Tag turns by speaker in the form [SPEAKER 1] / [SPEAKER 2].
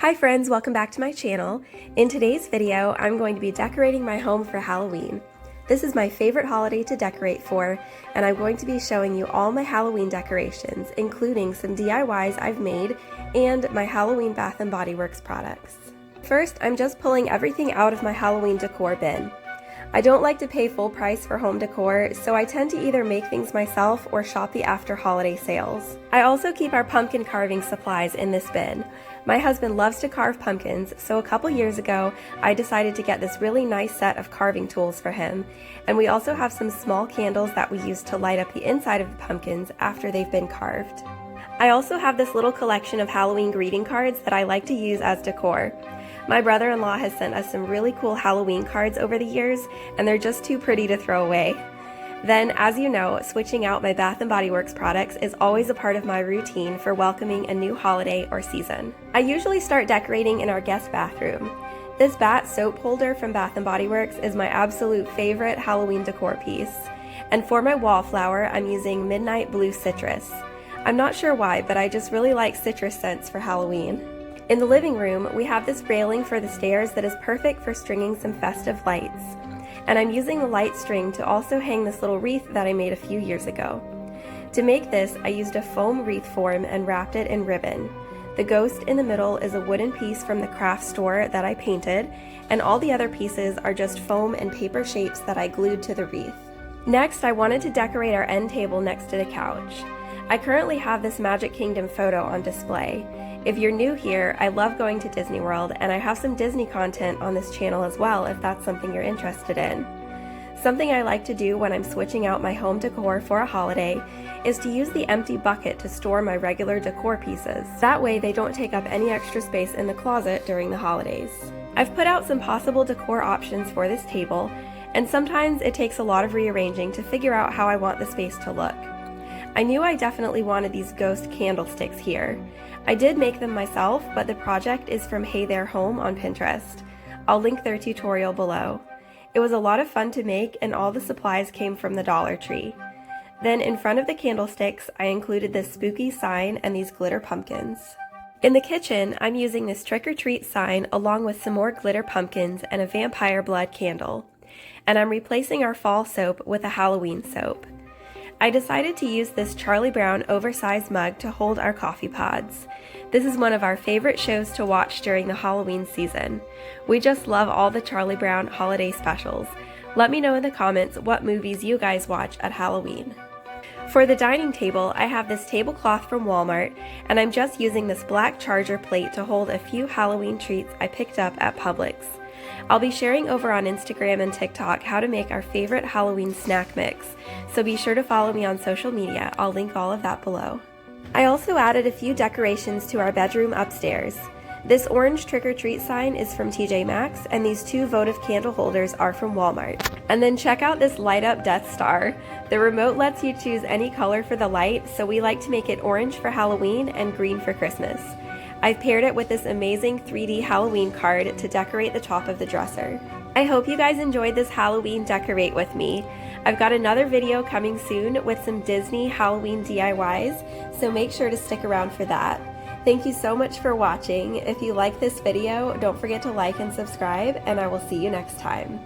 [SPEAKER 1] Hi friends, welcome back to my channel. In today's video, I'm going to be decorating my home for Halloween. This is my favorite holiday to decorate for, and I'm going to be showing you all my Halloween decorations, including some DIYs I've made and my Halloween Bath & Body Works products. First, I'm just pulling everything out of my Halloween decor bin. I don't like to pay full price for home decor, so I tend to either make things myself or shop the after holiday sales. I also keep our pumpkin carving supplies in this bin. My husband loves to carve pumpkins, so a couple years ago I decided to get this really nice set of carving tools for him, and we also have some small candles that we use to light up the inside of the pumpkins after they've been carved. I also have this little collection of Halloween greeting cards that I like to use as decor. My brother-in-law has sent us some really cool Halloween cards over the years, and they're just too pretty to throw away. Then, as you know, switching out my Bath & Body Works products is always a part of my routine for welcoming a new holiday or season. I usually start decorating in our guest bathroom. This bat soap holder from Bath & Body Works is my absolute favorite Halloween decor piece. And for my wallflower, I'm using Midnight Blue Citrus. I'm not sure why, but I just really like citrus scents for Halloween. In the living room, we have this railing for the stairs that is perfect for stringing some festive lights. And I'm using the light string to also hang this little wreath that I made a few years ago. To make this, I used a foam wreath form and wrapped it in ribbon. The ghost in the middle is a wooden piece from the craft store that I painted, and all the other pieces are just foam and paper shapes that I glued to the wreath. Next, I wanted to decorate our end table next to the couch. I currently have this Magic Kingdom photo on display. If you're new here, I love going to Disney World, and I have some Disney content on this channel as well if that's something you're interested in. Something I like to do when I'm switching out my home decor for a holiday is to use the empty bucket to store my regular decor pieces. That way they don't take up any extra space in the closet during the holidays. I've put out some possible decor options for this table, and sometimes it takes a lot of rearranging to figure out how I want the space to look. I knew I definitely wanted these ghost candlesticks here. I did make them myself, but the project is from Hey There Home on Pinterest. I'll link their tutorial below. It was a lot of fun to make, and all the supplies came from the Dollar Tree. Then in front of the candlesticks, I included this spooky sign and these glitter pumpkins. In the kitchen, I'm using this trick or treat sign along with some more glitter pumpkins and a vampire blood candle. And I'm replacing our fall soap with a Halloween soap. I decided to use this Charlie Brown oversized mug to hold our coffee pods. This is one of our favorite shows to watch during the Halloween season. We just love all the Charlie Brown holiday specials. Let me know in the comments what movies you guys watch at Halloween. For the dining table, I have this tablecloth from Walmart, and I'm just using this black charger plate to hold a few Halloween treats I picked up at Publix. I'll be sharing over on Instagram and TikTok how to make our favorite Halloween snack mix, so be sure to follow me on social media. I'll link all of that below. I also added a few decorations to our bedroom upstairs. This orange trick-or-treat sign is from TJ Maxx, and these two votive candle holders are from Walmart. And then check out this light-up Death Star. The remote lets you choose any color for the light, so we like to make it orange for Halloween and green for Christmas. I've paired it with this amazing 3D Halloween card to decorate the top of the dresser. I hope you guys enjoyed this Halloween decorate with me. I've got another video coming soon with some Disney Halloween DIYs, so make sure to stick around for that. Thank you so much for watching. If you like this video, don't forget to like and subscribe, and I will see you next time.